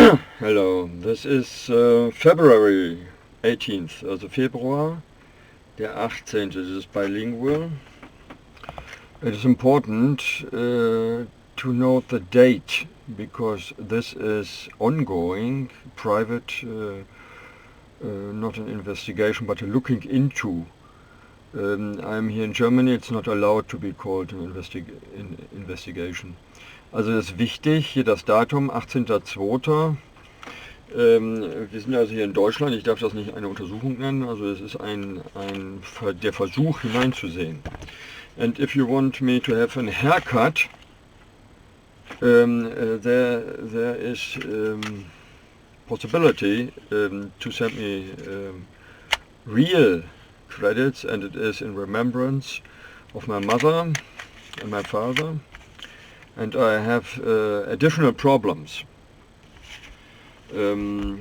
Hello, this is February 18th, also Februar, der 18. It is bilingual. It is important to note the date, because this is ongoing, private, not an investigation, but a looking into. I'm here in Germany, it's not allowed to be called an investigation. Also das ist wichtig, hier das Datum, 18.02. Wir sind also hier in Deutschland, ich darf das nicht eine Untersuchung nennen, also es ist der Versuch hineinzusehen. And if you want me to have a haircut, there is possibility to send me real credits, and it is in remembrance of my mother and my father. And I have additional problems. Those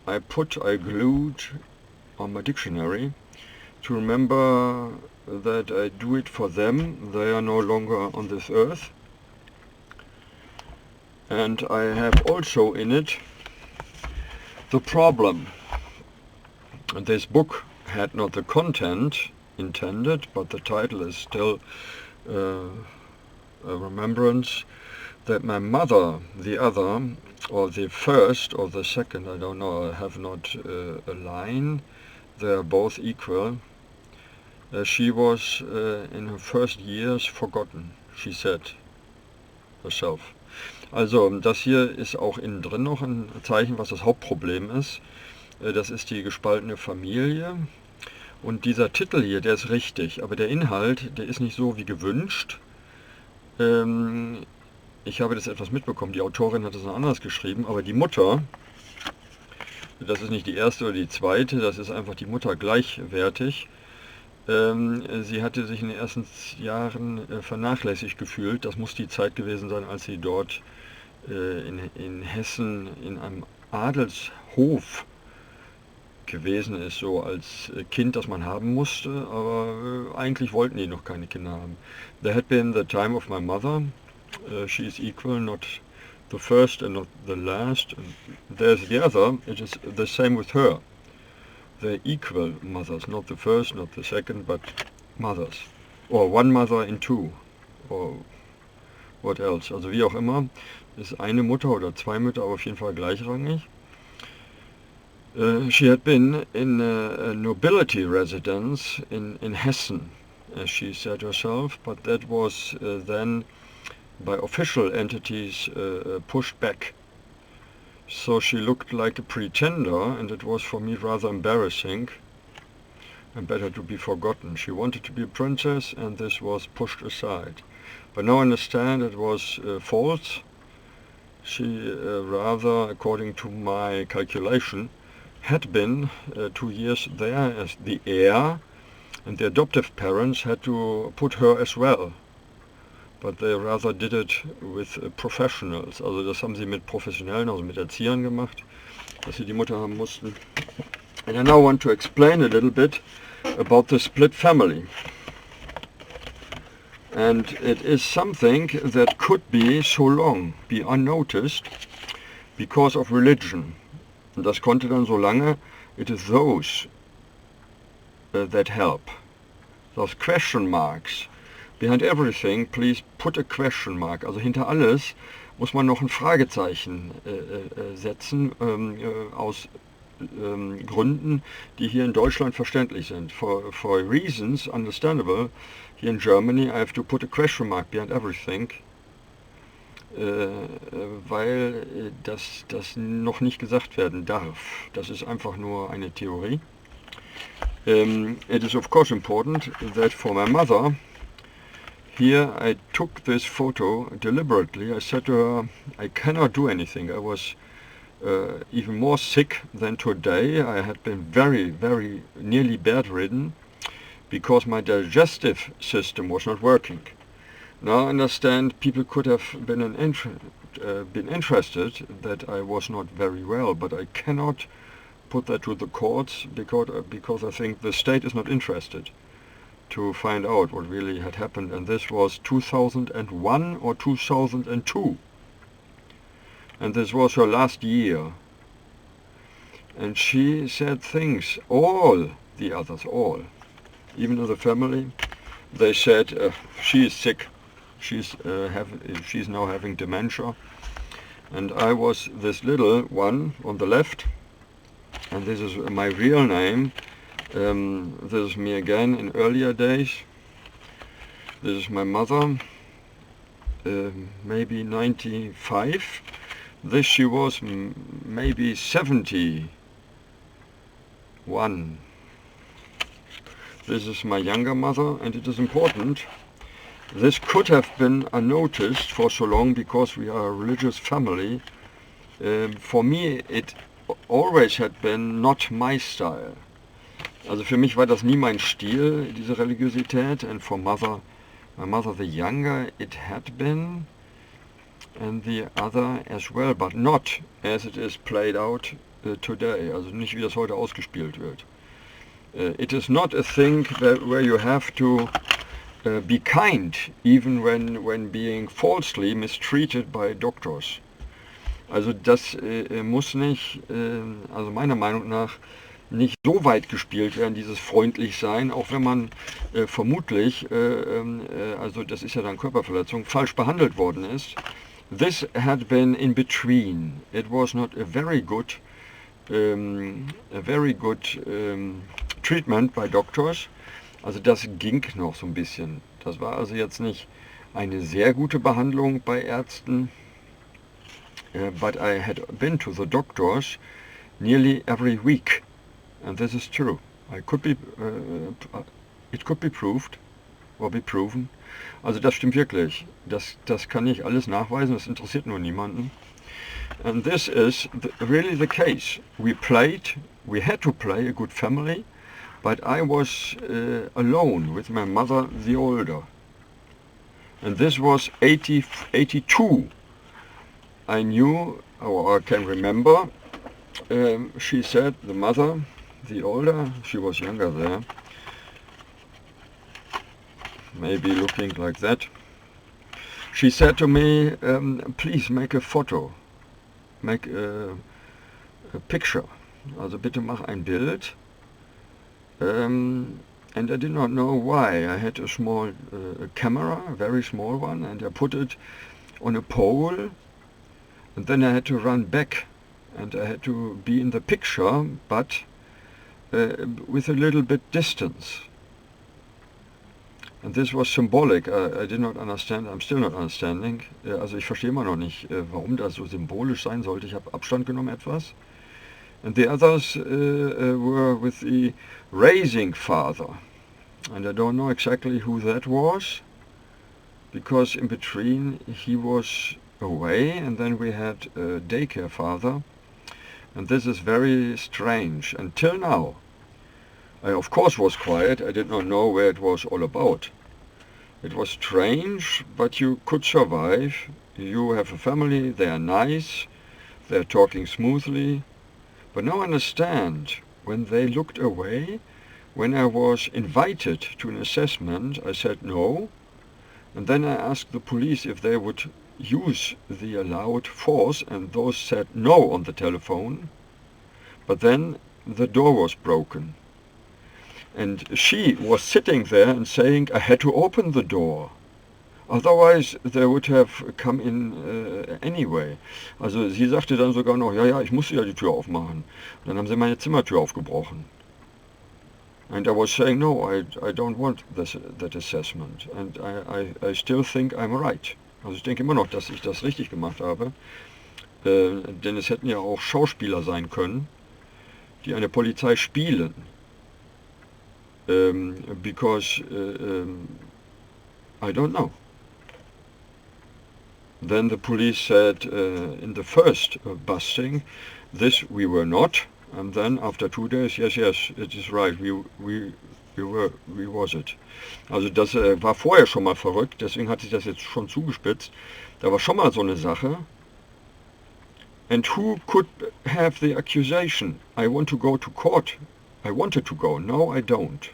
I glued on my dictionary to remember that I do it for them. They are no longer on this earth. And I have also in it the problem. And this book had not the content intended, but the title is still a remembrance that my mother, the other, or the first, or the second, I don't know, I have not a line, they are both equal. She was in her first years forgotten, she said herself. Also, das hier ist auch innen drin noch ein Zeichen, was das Hauptproblem ist. Das ist die gespaltene Familie. Und dieser Titel hier, der ist richtig, aber der Inhalt, der ist nicht so wie gewünscht. Ich habe das etwas mitbekommen, die Autorin hat es anders geschrieben, aber die Mutter, das ist nicht die erste oder die zweite, das ist einfach die Mutter gleichwertig. Sie hatte sich in den ersten Jahren vernachlässigt gefühlt, das muss die Zeit gewesen sein, als sie dort in Hessen in einem Adelshof gewesen ist, so als Kind, das man haben musste, aber eigentlich wollten die noch keine Kinder haben. There had been the time of my mother, she is equal, not the first and not the last, and there's the other, it is the same with her. They're equal mothers, not the first, not the second, but mothers. Or one mother in two, or what else. Also wie auch immer, ist eine Mutter oder zwei Mütter, aber auf jeden Fall gleichrangig. She had been in a nobility residence in Hessen, as she said herself, but that was then by official entities pushed back. So she looked like a pretender, and it was for me rather embarrassing and better to be forgotten. She wanted to be a princess, and this was pushed aside. But now I understand it was false. She rather, according to my calculation, had been 2 years there as the heir, and the adoptive parents had to put her as well. But they rather did it with professionals. Also das haben sie mit Professionellen, also mit Erziehern gemacht, dass sie die Mutter haben mussten. And I now want to explain a little bit about the split family. And it is something that could be so long, be unnoticed, because of religion. Und das konnte dann so lange, it is those that help. Those question marks. Behind everything, please put a question mark. Also hinter alles muss man noch ein Fragezeichen setzen, aus Gründen, die hier in Deutschland verständlich sind. For reasons understandable, here in Germany I have to put a question mark behind everything. Weil das noch nicht gesagt werden darf. Das ist einfach nur eine Theorie. It is of course important that for my mother, here I took this photo deliberately. I said to her, I cannot do anything. I was even more sick than today. I had been very, very nearly bedridden because my digestive system was not working. Now I understand people could have been interested that I was not very well, but I cannot put that to the courts because I think the state is not interested to find out what really had happened, and this was 2001 or 2002. and this was her last year. And she said things, all the others, all, even in the family, they said, she is sick, she's now having dementia. And I was this little one on the left, and this is my real name. This is me again in earlier days. This is my mother, maybe 95. This she was maybe 71. This is my younger mother, and it is important. This could have been unnoticed for so long because we are a religious family. For me it always had been not my style. Also für mich war das nie mein Stil, diese Religiosität, and for my mother the younger, it had been, and the other as well, but not as it is played out today, also nicht wie das heute ausgespielt wird. It is not a thing where you have to be kind, even when being falsely mistreated by doctors. Also das muss nicht, also meiner Meinung nach, nicht so weit gespielt werden, dieses freundlich sein, auch wenn man vermutlich, also das ist ja dann Körperverletzung, falsch behandelt worden ist. This had been in between. It was not a very good treatment by doctors. Also das ging noch so ein bisschen. Das war also jetzt nicht eine sehr gute Behandlung bei Ärzten. But I had been to the doctors nearly every week. And this is true. It could be proved or be proven. Also das stimmt wirklich. Das kann ich alles nachweisen. Das interessiert nur niemanden. And this is really the case. We had to play a good family, but I was alone with my mother, the older. And this was 82. I knew, or I can remember, she said, the mother, the older, she was younger there, maybe looking like that. She said to me, please make a photo, make a picture, also bitte mach ein Bild. And I did not know why. I had a small camera, a very small one, and I put it on a pole, and then I had to run back, and I had to be in the picture, but with a little bit distance. And this was symbolic. I did not understand, I'm still not understanding. Also ich verstehe immer noch nicht, warum das so symbolisch sein sollte. Ich habe Abstand genommen etwas. And the others were with the raising father. And I don't know exactly who that was, because in between he was away, and then we had a daycare father. And this is very strange. Until now, I of course was quiet. I did not know where it was all about. It was strange, but you could survive. You have a family, they are nice, they are talking smoothly. But now I understand, when they looked away, when I was invited to an assessment, I said no. And then I asked the police if they would use the allowed force, and those said no on the telephone. But then the door was broken. And she was sitting there and saying, I had to open the door. Otherwise they would have come in anyway. Also sie sagte dann sogar noch, ja, ich musste ja die Tür aufmachen. Und dann haben sie meine Zimmertür aufgebrochen. And I was saying, no, I don't want that assessment. And I still think I'm right. Also ich denke immer noch, dass ich das richtig gemacht habe. Denn es hätten ja auch Schauspieler sein können, die eine Polizei spielen. Because I don't know. Then the police said in the first busting, this we were not. And then after 2 days, yes, it is right, we was it. Also das war vorher schon mal verrückt, deswegen hat sich das jetzt schon zugespitzt. Da war schon mal so eine Sache. And who could have the accusation? I want to go to court. I wanted to go. No, I don't.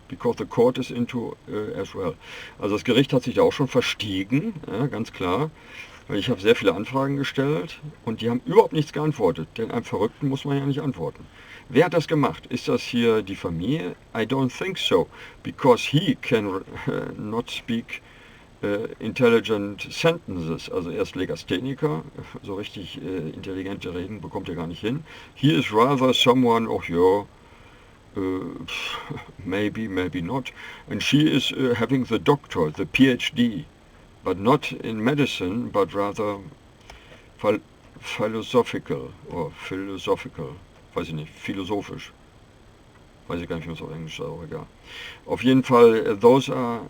Because the court is into as well. Also das Gericht hat sich da auch schon verstiegen, ja, ganz klar. Weil ich habe sehr viele Anfragen gestellt und die haben überhaupt nichts geantwortet, denn einem Verrückten muss man ja nicht antworten. Wer hat das gemacht? Ist das hier die Familie? I don't think so, because he can not speak intelligent sentences. Also er ist Legastheniker, so richtig intelligente Reden bekommt er gar nicht hin. He is rather someone, oh yeah, maybe, maybe not. And she is having the doctor, the PhD, but not in medicine, but rather philosophical, weiß ich nicht, philosophisch. Weiß ich gar nicht, wie man es auf Englisch sagt, aber egal. Auf jeden Fall, those are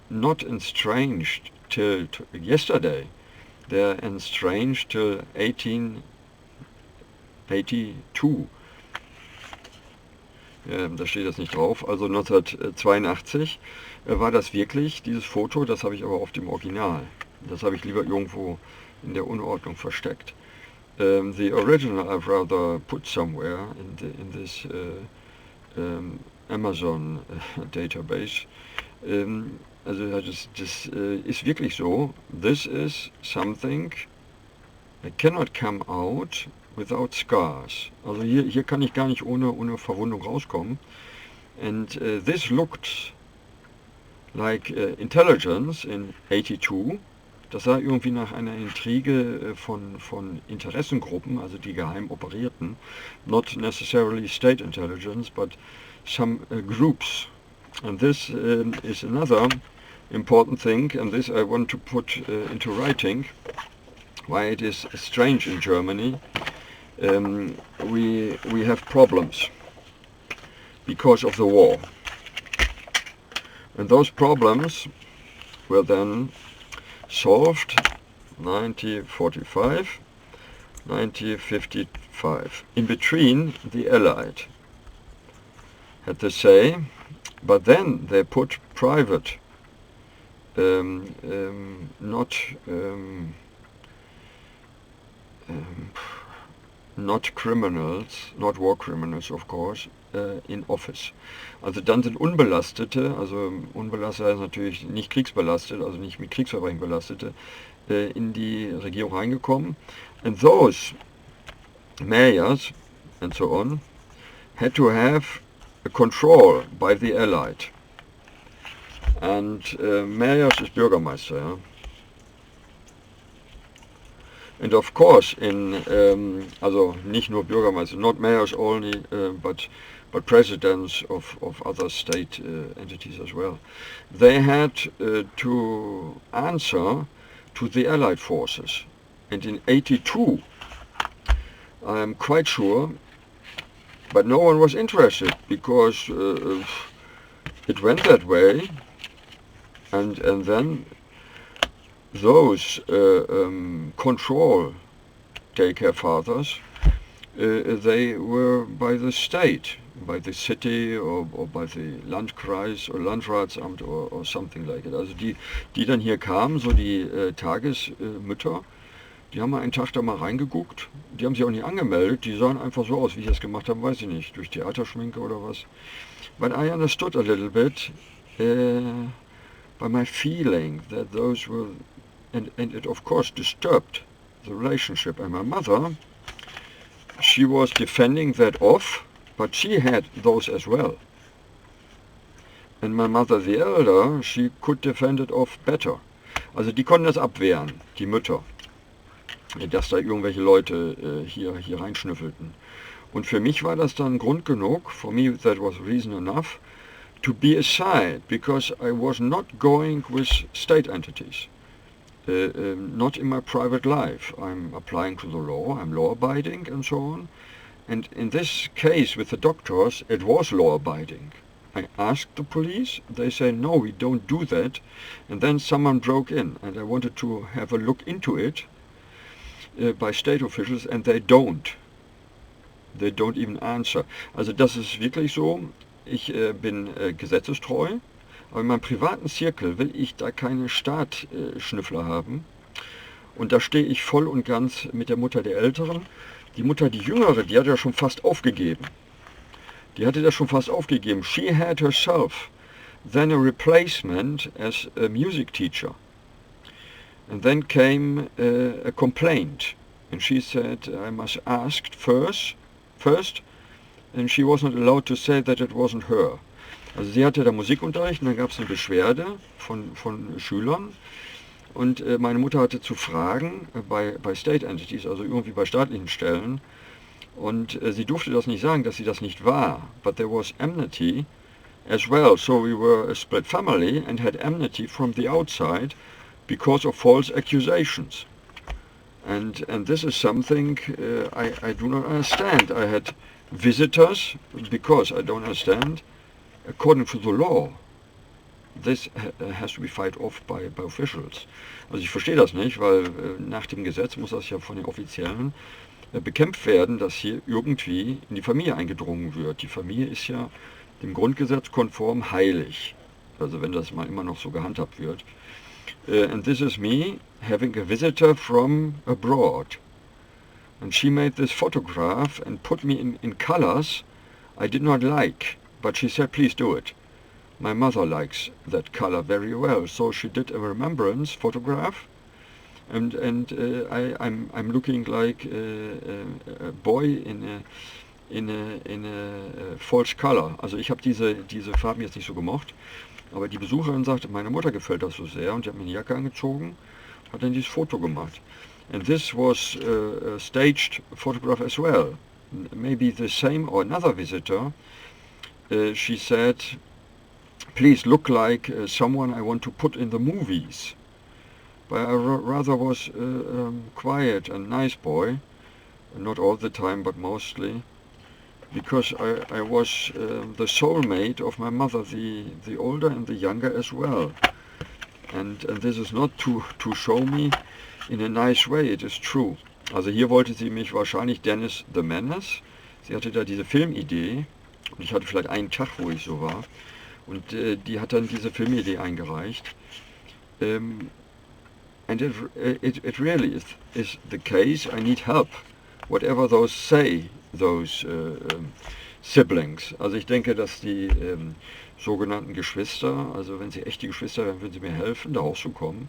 not estranged till yesterday. They're estranged till 1882. Da steht das nicht drauf. Also 1982 war das wirklich, dieses Foto, das habe ich aber auf dem Original. Das habe ich lieber irgendwo in der Unordnung versteckt. The original I've rather put somewhere in this Amazon database. Also das ist wirklich so. This is something that cannot come out without scars. Also hier kann ich gar nicht ohne Verwundung rauskommen. And this looked like intelligence in 82. Das sah irgendwie nach einer Intrige von Interessengruppen, also die geheim operierten. Not necessarily state intelligence, but some groups. And this is another important thing, and this I want to put into writing, why it is strange in Germany. We have problems because of the war. And those problems were then solved 1945, 1955. In between, the Allied had the say, but then they put private, not criminals, not war criminals of course, in office. Also dann sind Unbelastete, also unbelastet heißt natürlich nicht kriegsbelastet, also nicht mit Kriegsverbrechen belastete, in die Regierung reingekommen. And those mayors and so on had to have a control by the Allied. And mayors ist Bürgermeister, ja. And of course, also nicht nur Bürgermeister, not mayors only, but presidents of other state entities as well. They had to answer to the Allied forces. And in 82, I'm quite sure, but no one was interested because it went that way, and then those control daycare fathers, they were by the state, by the city or by the Landkreis or Landratsamt or something like it. Also die dann hier kamen, so die Tagesmütter, die haben mal einen Tag da mal reingeguckt, die haben sich auch nicht angemeldet, die sahen einfach so aus, wie ich das gemacht habe, weiß ich nicht, durch Theaterschminke oder was. But I understood a little bit by my feeling that those were, and it of course disturbed the relationship. And my mother, she was defending that off, but she had those as well. And my mother, the elder, she could defend it off better. Also die konnten das abwehren, die Mütter, dass da irgendwelche Leute hier reinschnüffelten. Und für mich war das dann Grund genug, for me that was reason enough, to be aside, because I was not going with state entities. Not in my private life. I'm applying to the law, I'm law-abiding and so on. And in this case with the doctors, it was law-abiding. I asked the police, they say, no, we don't do that. And then someone broke in, and I wanted to have a look into it by state officials, and they don't. They don't even answer. Also das ist wirklich so, ich bin gesetzestreu, aber in meinem privaten Zirkel will ich da keine Staatschnüffler haben. Und da stehe ich voll und ganz mit der Mutter der Älteren. Die Mutter, die Jüngere, die hat ja schon fast aufgegeben. Die hatte das schon fast aufgegeben. She had herself then a replacement as a music teacher. And then came a complaint, and she said I must ask first, and she wasn't allowed to say that it wasn't her. Also sie hatte da Musikunterricht und dann gab es eine Beschwerde von Schülern und meine Mutter hatte zu fragen bei State Entities, also irgendwie bei staatlichen Stellen, und sie durfte das nicht sagen, dass sie das nicht war, but there was enmity as well, so we were a split family and had enmity from the outside because of false accusations. And this is something I do not understand. I had visitors, because I don't understand, according to the law, this has to be fight off by officials. Also ich verstehe das nicht, weil nach dem Gesetz muss das ja von den Offiziellen bekämpft werden, dass hier irgendwie in die Familie eingedrungen wird. Die Familie ist ja dem Grundgesetz konform heilig, also wenn das mal immer noch so gehandhabt wird. And this is me having a visitor from abroad. And she made this photograph and put me in colors I did not like, but she said, please do it. My mother likes that color very well, so she did a remembrance photograph, and I'm looking like a boy in a false color. Also ich habe diese Farben jetzt nicht so gemocht, aber die Besucherin sagte, meine Mutter gefällt das so sehr, und die hat mir eine Jacke angezogen, hat dann dieses Foto gemacht. And this was a staged photograph as well. Maybe the same or another visitor. She said, please look like someone I want to put in the movies. But I rather was quiet and nice boy, not all the time but mostly, because I was the soulmate of my mother, the older and the younger as well. And this is not to show me in a nice way, it is true. Also hier wollte sie mich wahrscheinlich Dennis the Menace. Sie hatte da diese Filmidee, und ich hatte vielleicht einen Tag, wo ich so war, und die hat dann diese Filmidee eingereicht. And it really is the case. I need help, whatever those say, those siblings. Also ich denke, dass die sogenannten Geschwister, also wenn sie echte Geschwister wären, würden sie mir helfen, da rauszukommen.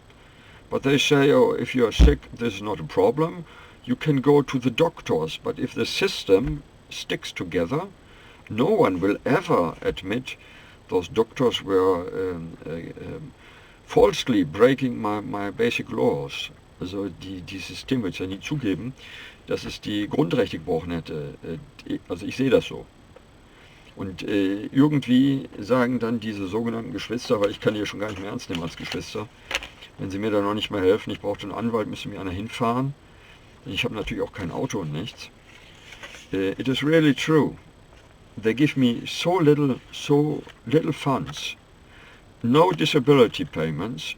But they say, oh, if you are sick, this is not a problem. You can go to the doctors. But if the system sticks together, no one will ever admit those doctors were falsely breaking my basic laws. Also die System wird es ja nie zugeben, dass es die Grundrechte gebrochen hätte. Also ich sehe das so. Und irgendwie sagen dann diese sogenannten Geschwister, weil ich kann die ja schon gar nicht mehr ernst nehmen als Geschwister, wenn sie mir da noch nicht mehr helfen, ich brauche einen Anwalt, müsste mir einer hinfahren. Ich habe natürlich auch kein Auto und nichts. It is really true. They give me so little funds. No disability payments.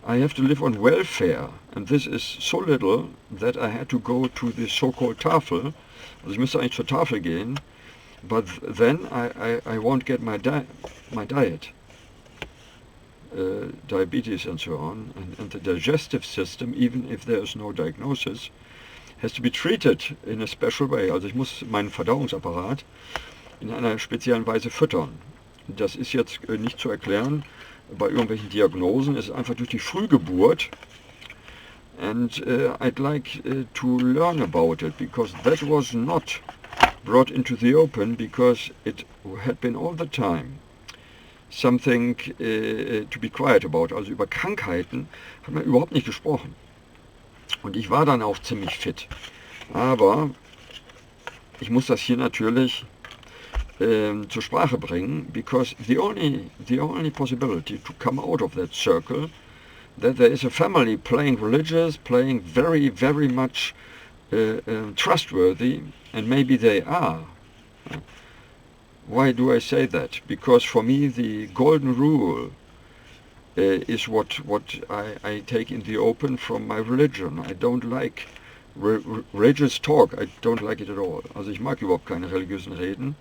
I have to live on welfare, and this is so little that I had to go to the so-called Tafel. Also ich müsste eigentlich zur Tafel gehen, but then I won't get my diet. Diabetes and so on, and the digestive system, even if there is no diagnosis, has to be treated in a special way. Also ich muss meinen Verdauungsapparat in einer speziellen Weise füttern. Das ist jetzt nicht zu erklären bei irgendwelchen Diagnosen, es ist einfach durch die Frühgeburt. And I'd like to learn about it, because that was not brought into the open, because it had been all the time something to be quiet about. Also über Krankheiten hat man überhaupt nicht gesprochen. Und ich war dann auch ziemlich fit. Aber ich muss das hier natürlich zur Sprache bringen, because the only possibility to come out of that circle, that there is a family playing religious, playing very, very much trustworthy, and maybe they are. Why do I say that? Because for me the golden rule is what I take in the open from my religion. I don't like religious talk, I don't like it at all. Also ich mag überhaupt keine religiösen Reden.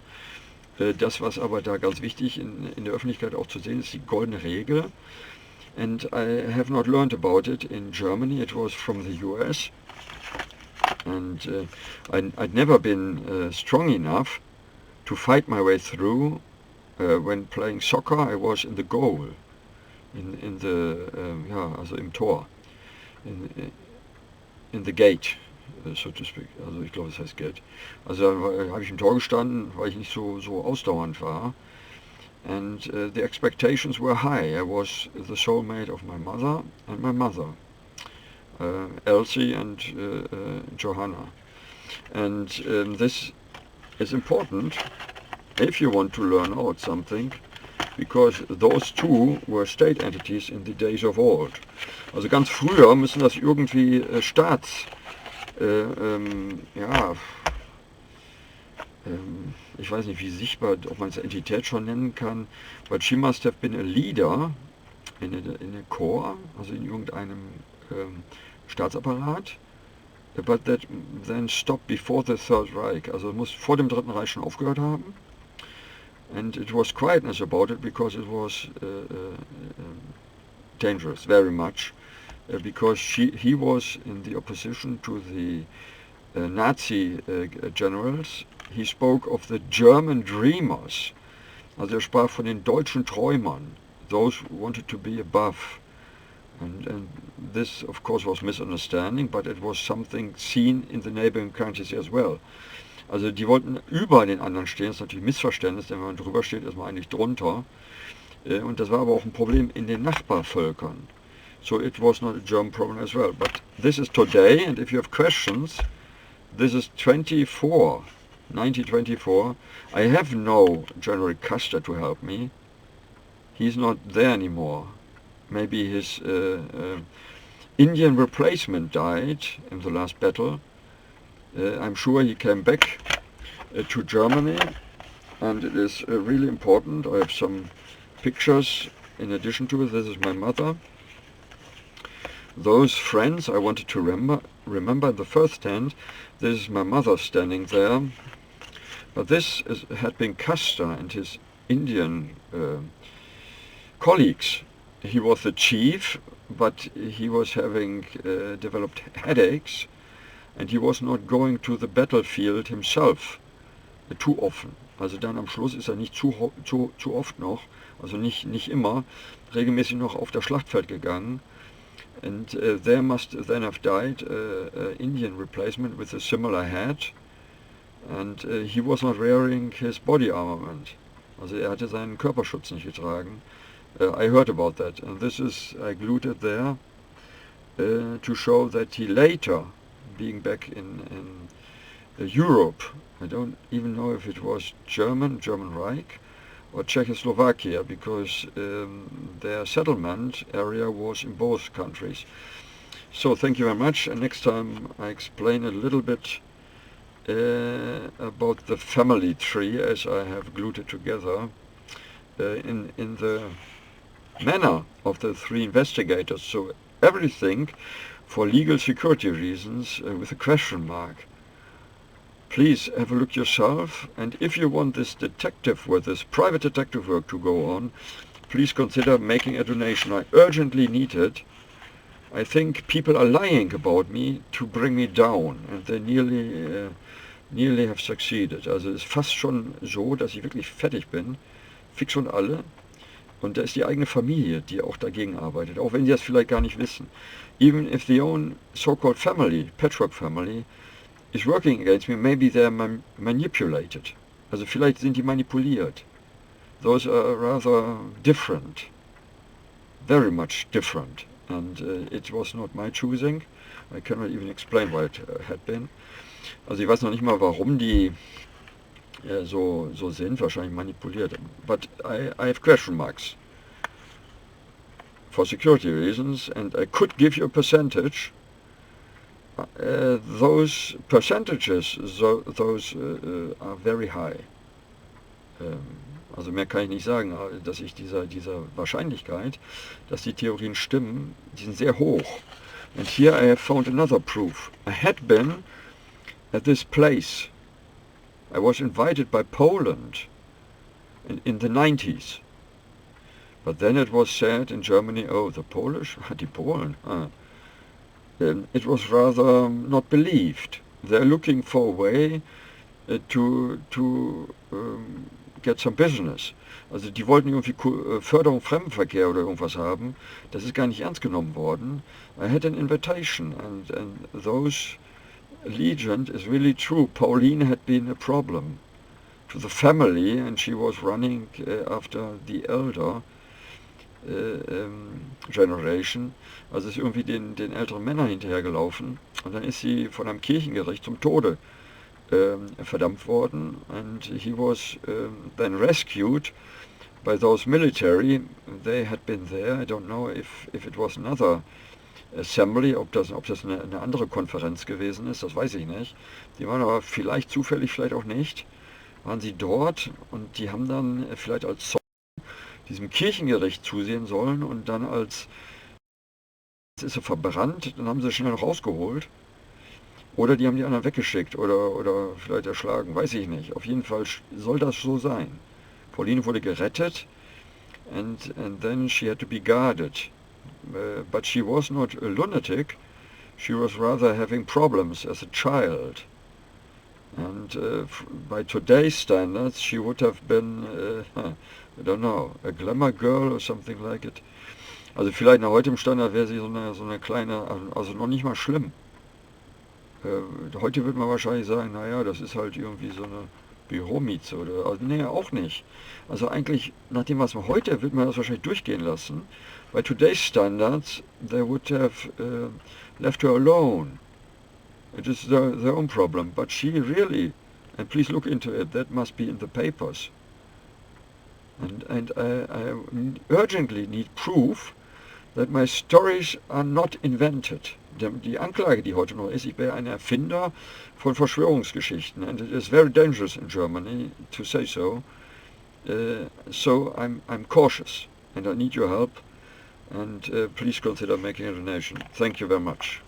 Das, was aber da ganz wichtig in der Öffentlichkeit auch zu sehen ist, die goldene Regel. And I have not learned about it in Germany, it was from the US. And I'd never been strong enough to fight my way through. When playing soccer, I was in the goal, also im Tor. in the gate, so to speak. Also ich glaube, es heißt Gate. Also da habe ich im Tor gestanden, weil ich nicht so ausdauernd war. And the expectations were high. I was the soulmate of my mother and my mother, Elsie and Johanna. And this is important if you want to learn out something, because those two were state entities in the days of old. Also ganz früher müssen das irgendwie ich weiß nicht, wie sichtbar, ob man es Entität schon nennen kann, but she must have been a leader in a corps, also in irgendeinem Staatsapparat, but that then stopped before the Third Reich, also muss vor dem Dritten Reich schon aufgehört haben. And it was quietness about it because it was dangerous, very much, because he was in the opposition to the Nazi generals. He spoke of the German dreamers. Also er sprach von den deutschen Träumern, those who wanted to be above. And this, of course, was misunderstanding, but it was something seen in the neighboring countries as well. Also die wollten über den anderen stehen, das ist natürlich Missverständnis, denn wenn man drüber steht, ist man eigentlich drunter. Und das war aber auch ein Problem in den Nachbarvölkern. So it was not a German problem as well. But this is today, and if you have questions, this is 1924. I have no General Custer to help me. He's not there anymore. Maybe his Indian replacement died in the last battle. I'm sure he came back to Germany, and it is really important. I have some pictures in addition to it. This is my mother. Those friends I wanted to remember the first hand. This is my mother standing there. But this had been Custer and his Indian colleagues. He was the chief, but he was having developed headaches, and he was not going to the battlefield himself too often. Also dann am Schluss ist er nicht zu oft noch, also nicht immer, regelmäßig noch auf das Schlachtfeld gegangen. And there must then have died Indian replacement with a similar hat. And he was not wearing his body armament. Also er hatte seinen Körperschutz nicht getragen. I heard about that, and this is, I glued it there to show that he later, being back in Europe, I don't even know if it was German Reich, or Czechoslovakia, because their settlement area was in both countries. So thank you very much, and next time I explain a little bit about the family tree as I have glued it together in the manner of the three investigators. So everything for legal security reasons with a question mark. Please have a look yourself, and if you want this detective work, this private detective work to go on, please consider making a donation. I urgently need it. I think people are lying about me to bring me down, and they nearly have succeeded. Also es ist fast schon so, dass ich wirklich fertig bin, fix und alle. Und da ist die eigene Familie, die auch dagegen arbeitet, auch wenn sie das vielleicht gar nicht wissen. Even if the own so-called family, patchwork family, is working against me, maybe they're manipulated. Also vielleicht sind die manipuliert. Those are rather different, very much different. And it was not my choosing. I cannot even explain why it had been. Also ich weiß noch nicht mal, warum die so sind, wahrscheinlich manipuliert. But I have question marks for security reasons, and I could give you a percentage. Those percentages, those are very high. Also mehr kann ich nicht sagen, dass ich dieser Wahrscheinlichkeit, dass die Theorien stimmen, die sind sehr hoch. And here I have found another proof. I had been at this place. I was invited by Poland in the 90s. But then it was said in Germany, oh, the Polish? Die Polen? It was rather not believed. They're looking for a way to get some business. Also die wollten irgendwie Förderung Fremdenverkehr oder irgendwas haben. Das ist gar nicht ernst genommen worden. I had an invitation and those legend is really true. Pauline had been a problem to the family and she was running after the elder generation. Also ist irgendwie den älteren Männern hinterhergelaufen und dann ist sie von einem Kirchengericht zum Tode verdammt worden and he was then rescued by those military. They had been there. I don't know if it was another assembly, ob das eine andere Konferenz gewesen ist, das weiß ich nicht. Die waren aber vielleicht zufällig, vielleicht auch nicht, waren sie dort und die haben dann vielleicht als Zeugen diesem Kirchengericht zusehen sollen und dann als ist er verbrannt, dann haben sie schnell noch rausgeholt. Oder die haben die anderen weggeschickt oder vielleicht erschlagen, weiß ich nicht. Auf jeden Fall soll das so sein. Pauline wurde gerettet and then she had to be guarded. But she was not a lunatic, she was rather having problems as a child. And by today's standards she would have been, I don't know, a glamour girl or something like it. Also vielleicht nach heutigem Standard wäre sie so eine kleine, also noch nicht mal schlimm. Heute würde man wahrscheinlich sagen, naja, das ist halt irgendwie so eine Büromieze oder, also, nee, auch nicht. Also eigentlich, nach dem, was man heute, wird man das wahrscheinlich durchgehen lassen. By today's standards, they would have left her alone. It is their own problem. But she really, and please look into it, that must be in the papers. And I urgently need proof that my stories are not invented. Die Anklage, die heute noch ist, ich wäre ein Erfinder von Verschwörungsgeschichten. And it is very dangerous in Germany to say so. So I'm cautious and I need your help. And please consider making a donation. Thank you very much.